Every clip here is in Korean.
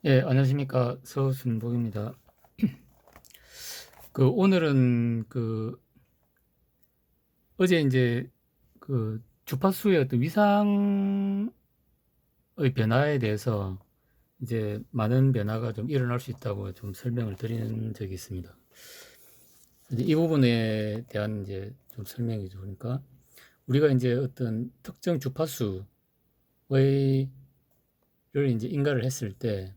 예, 안녕하십니까. 서순복입니다. 오늘은 어제 이제 주파수의 어떤 위상의 변화에 대해서 이제 많은 변화가 좀 일어날 수 있다고 좀 설명을 드리는 적이 있습니다. 이제 이 부분에 대한 이제 좀 설명이죠. 그러니까 우리가 이제 어떤 특정 주파수의 를 이제 인가를 했을 때,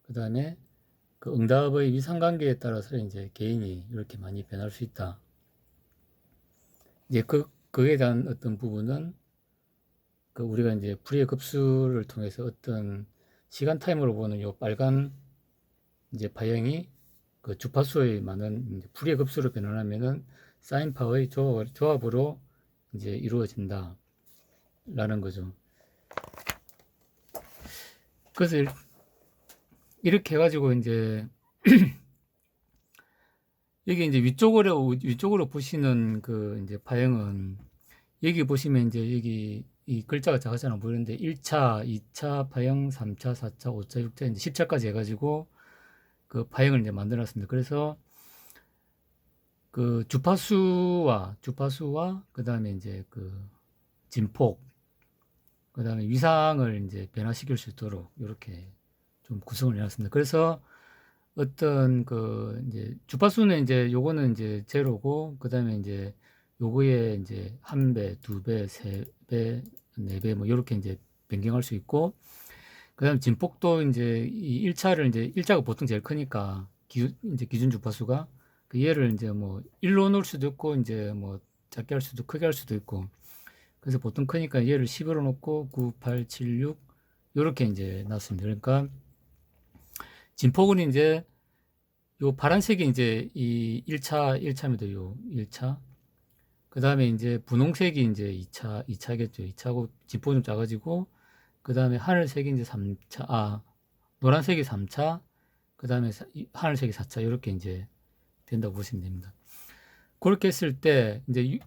그 다음에 그 응답의 위상관계에 따라서 이제 개인이 이렇게 많이 변할 수 있다. 이제 그에 대한 어떤 부분은 우리가 이제 푸리의 급수를 통해서 어떤 시간 타임으로 보는 요 빨간 이제 파형이 그 주파수의 많은 이제 푸리의 급수로 변환하면은 사인파의 조합으로 이제 이루어진다. 라는 거죠. 그래서 이렇게 해가지고 이제 여기 이제 위쪽으로 보시는 그 이제 파형은 여기 보시면 이제 여기 이 글자가 작아서 안 보이는데 1차, 2차 파형, 3차, 4차, 5차, 6차, 이제 10차까지 해가지고 그 파형을 이제 만들어놨습니다. 그래서 그 주파수와 그 다음에 이제 그 진폭, 그 다음에 위상을 이제 변화시킬 수 있도록 이렇게 좀 구성을 해놨습니다. 그래서 어떤 그 이제 주파수는 이제 요거는 이제 제로고, 그 다음에 이제 요거에 이제 한 배, 두 배, 세 배, 네 배 뭐 이렇게 이제 변경할 수 있고, 그 다음에 진폭도 이제 이 1차를 이제 1차가 보통 제일 크니까 이제 기준 주파수가 그 얘를 이제 뭐 1로 놓을 수도 있고, 이제 뭐 작게 할 수도 크게 할 수도 있고, 그래서 보통 크니까 얘를 10으로 놓고 9, 8, 7, 6 요렇게 이제 놨습니다. 그러니까 진폭은 이제 요 파란색이 이제 이 1차입니다. 요 1차. 그 다음에 이제 분홍색이 이제 2차겠죠. 2차고 진폭이 좀 작아지고, 그 다음에 하늘색이 이제 3차, 노란색이 3차, 그 다음에 하늘색이 4차, 이렇게 이제 된다고 보시면 됩니다. 그렇게 했을 때, 이제,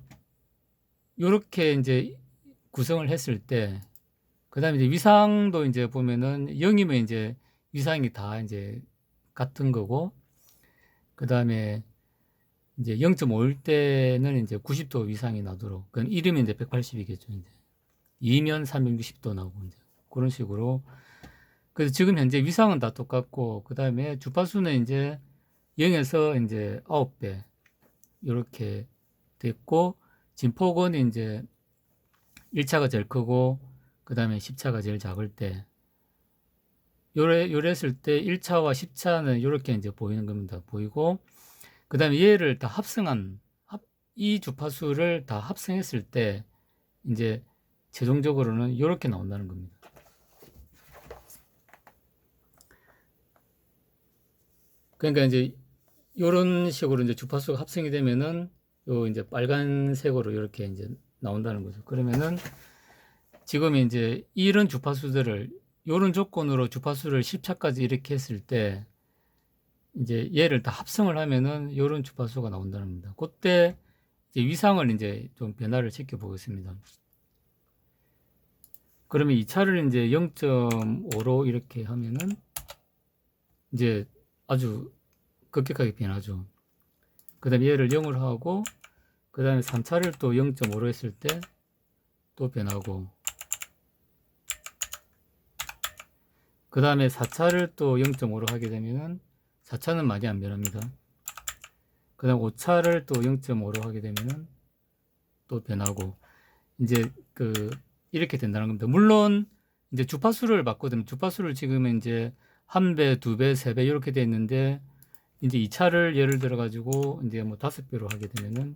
요렇게 이제 구성을 했을 때, 그 다음에 이제 위상도 이제 보면은 0이면 이제 위상이 다 이제 같은 거고, 그 다음에 이제 0.5일 때는 이제 90도 위상이 나도록, 그건 1이면 이제 180이겠죠. 이제 2면 360도 나오고, 이제 그런 식으로. 그래서 지금 현재 위상은 다 똑같고, 그 다음에 주파수는 이제 0에서 이제 9배, 이렇게 됐고, 진폭은 이제 1차가 제일 크고, 그 다음에 10차가 제일 작을 때, 요랬을 때 1차와 10차는 이렇게 이제 보이는 겁니다. 보이고, 그 다음에 얘를 다 이 주파수를 다 합성했을 때, 이제 최종적으로는 이렇게 나온다는 겁니다. 그러니까 이제 이런 식으로 이제 주파수가 합성이 되면은 요 이제 빨간색으로 이렇게 이제 나온다는 거죠. 그러면은 지금 이제 이런 주파수들을 요런 조건으로 주파수를 10차까지 이렇게 했을 때 이제 얘를 다 합성을 하면은 요런 주파수가 나온다는 겁니다. 그때 이제 위상을 이제 좀 변화를 시켜 보겠습니다. 그러면 2차를 이제 0.5로 이렇게 하면은 이제 아주 급격하게 변하죠. 그 다음에 얘를 0으로 하고, 그 다음에 3차를 또 0.5로 했을 때 또 변하고, 그 다음에 4차를 또 0.5로 하게 되면은 4차는 많이 안 변합니다. 그 다음 5차를 또 0.5로 하게 되면은 또 변하고, 이제 이렇게 된다는 겁니다. 물론 이제 주파수를 바꾸면 주파수를 지금 이제 한 배, 두 배, 세 배 이렇게 돼 있는데, 이제 2차를 예를 들어 가지고 이제 뭐 5배로 하게 되면은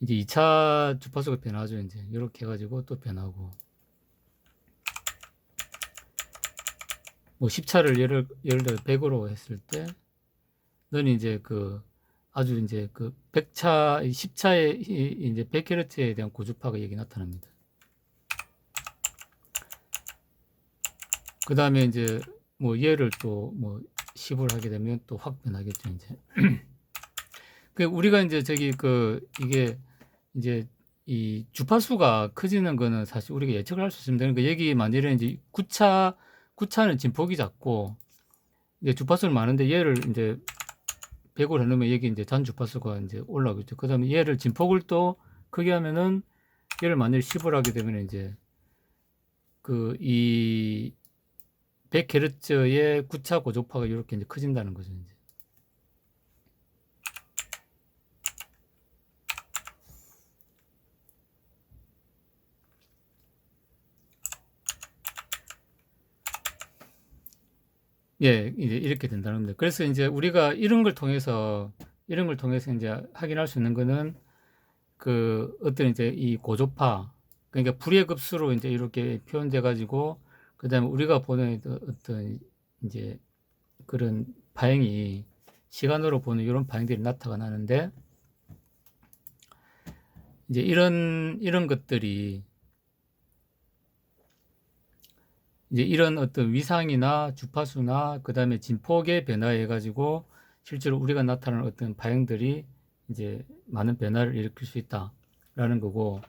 이제 2차 주파수가 변하죠. 이제 이렇게 해가지고 또 변하고, 뭐 10차를 예를 들어 100으로 했을 때 는 이제 아주 이제 100차 10차에 이제 100Hz에 대한 고주파가 여기 나타납니다. 그 다음에 이제 뭐 얘를 또 뭐 10을 하게 되면 또 확 변하겠죠. 이제 우리가 이제 이게 이제 이 주파수가 커지는 거는 사실 우리가 예측을 할 수 있습니다. 그러니까 여기 만일에 이제 9차는 진폭이 작고, 이제 주파수는 많은데 얘를 이제 100으로 해놓으면 여기 이제 잔 주파수가 이제 올라오겠죠. 그 다음에 얘를 진폭을 또 크게 하면은 얘를 만일 10을 하게 되면 이제 그 이 100Hz의 9차 고조파가 이렇게 이제 커진다는 거죠. 이제. 예, 이제 이렇게 된다는 겁니다. 그래서 이제 우리가 이런 걸 통해서 이제 확인할 수 있는 거는 그 어떤 이제 이 고조파, 그러니까 불의 급수로 이제 이렇게 표현돼 가지고 그다음에 우리가 보는 어떤 이제 그런 파행이 시간으로 보는 이런 파행들이 나타나는데 이제 이런 것들이 이제 이런 어떤 위상이나 주파수나 그다음에 진폭의 변화에 가지고 실제로 우리가 나타나는 어떤 파행들이 이제 많은 변화를 일으킬 수 있다라는 거고,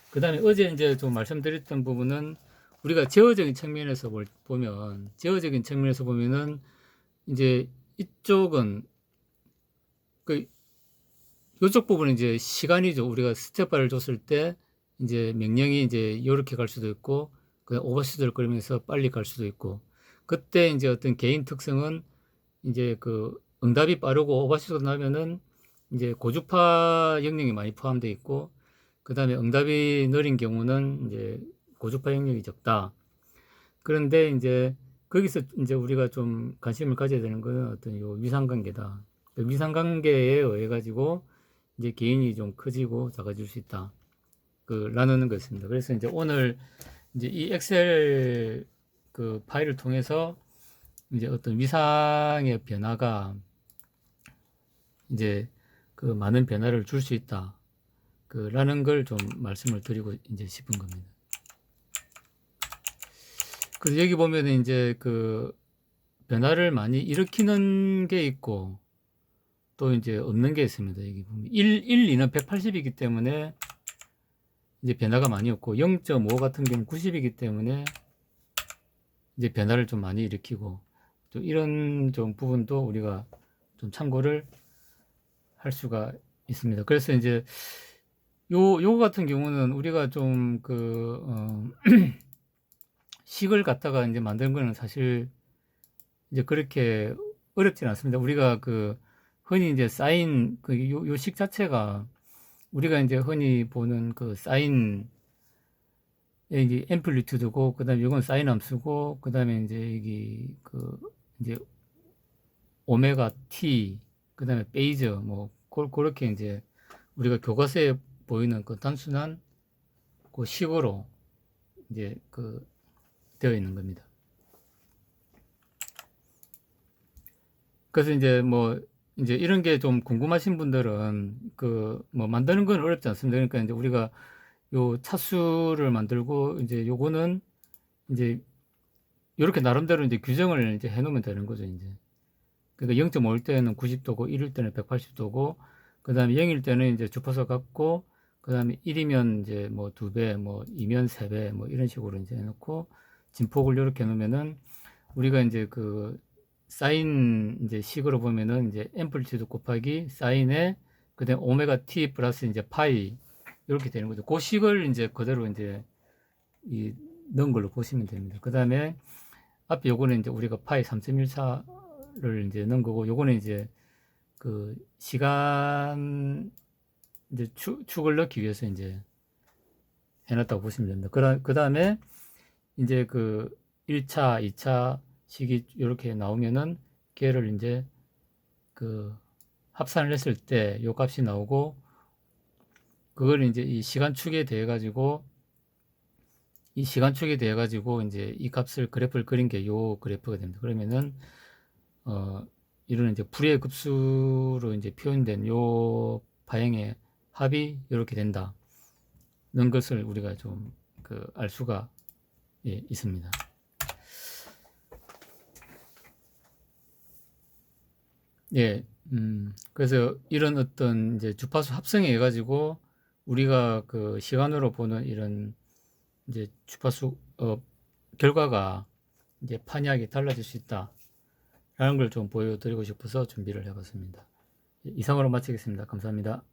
그다음에 어제 이제 좀 말씀드렸던 부분은 우리가 제어적인 측면에서 보면은 이제 이쪽은 그 요쪽 부분은 이제 시간이죠. 우리가 스텝바를 줬을 때 이제 명령이 이제 이렇게 갈 수도 있고 그냥 오버슈트를 걸으면서 빨리 갈 수도 있고, 그때 이제 어떤 개인 특성은 이제 그 응답이 빠르고 오버슈트가 나면은 이제 고주파 영역이 많이 포함되어 있고, 그 다음에 응답이 느린 경우는 이제 고주파 영역이 적다. 그런데 이제 거기서 이제 우리가 좀 관심을 가져야 되는 것은 어떤 요 위상관계다. 그 위상관계에 의해 가지고 이제 개인이 좀 커지고 작아질 수 있다. 라는 것입니다. 그래서 이제 오늘 이제 이 엑셀 그 파일을 통해서 이제 어떤 위상의 변화가 이제 그 많은 변화를 줄 수 있다. 라는 걸 좀 말씀을 드리고 이제 싶은 겁니다. 그래서 여기 보면은 이제 그 변화를 많이 일으키는 게 있고 또 이제 없는 게 있습니다. 여기 보면 1, 2는 180이기 때문에 이제 변화가 많이 없고 0.5 같은 경우는 90이기 때문에 이제 변화를 좀 많이 일으키고, 또 이런 좀 부분도 우리가 좀 참고를 할 수가 있습니다. 그래서 이제 요거 같은 경우는 우리가 좀 식을 갖다가 이제 만드는 거는 사실 이제 그렇게 어렵지는 않습니다. 우리가 흔히 이제 사인 요 식 자체가 우리가 이제 흔히 보는 그 사인 이제 앰플리튜드고, 그다음에 이건 사인 함수고, 그다음에 이제 여기 이제 오메가 t, 그다음에 베이즈 뭐 그렇게 이제 우리가 교과서에 보이는 그 단순한 그 식으로 이제 되어 있는 겁니다. 그래서 이제 이제 이런 게 좀 궁금하신 분들은 뭐 만드는 건 어렵지 않습니다. 그러니까 이제 우리가 요 차수를 만들고 이제 요거는 이제 이렇게 나름대로 이제 규정을 이제 해 놓으면 되는 거죠, 이제. 그러니까 0.5일 때는 90도고 1일 때는 180도고 그다음에 0일 때는 이제 주파수 같고, 그다음에 1이면 이제 뭐 2배, 뭐 2면 3배 뭐 이런 식으로 이제 해 놓고 진폭을 이렇게 해 놓으면은 우리가 이제 사인 이제 식으로 보면은 이제 앰플리튜드 곱하기 사인에 그다음에 오메가 t 플러스 이제 파이 이렇게 되는 거죠. 그 식을 이제 그대로 이제 넣은 걸로 보시면 됩니다. 그다음에 앞에 요거는 이제 우리가 파이 3.14를 이제 넣은 거고, 요거는 이제 시간 이제 축을 넣기 위해서 이제 해놨다고 보시면 됩니다. 그 다음에 이제 1차, 2차 식이 이렇게 나오면은 걔를 이제 합산을 했을 때 요 값이 나오고, 그걸 이제 이 시간축에 대해 가지고 이제 이 값을 그래프를 그린 게 요 그래프가 됩니다. 그러면은 이런 이제 불의 급수로 이제 표현된 요 파행의 합이 이렇게 된다는 것을 우리가 좀 알 수가 있습니다. 예, 그래서 이런 어떤 이제 주파수 합성에 의해 가지고 우리가 시간으로 보는 이런 이제 주파수 결과가 이제 판이하게 달라질 수 있다. 라는 걸 좀 보여드리고 싶어서 준비를 해봤습니다. 이상으로 마치겠습니다. 감사합니다.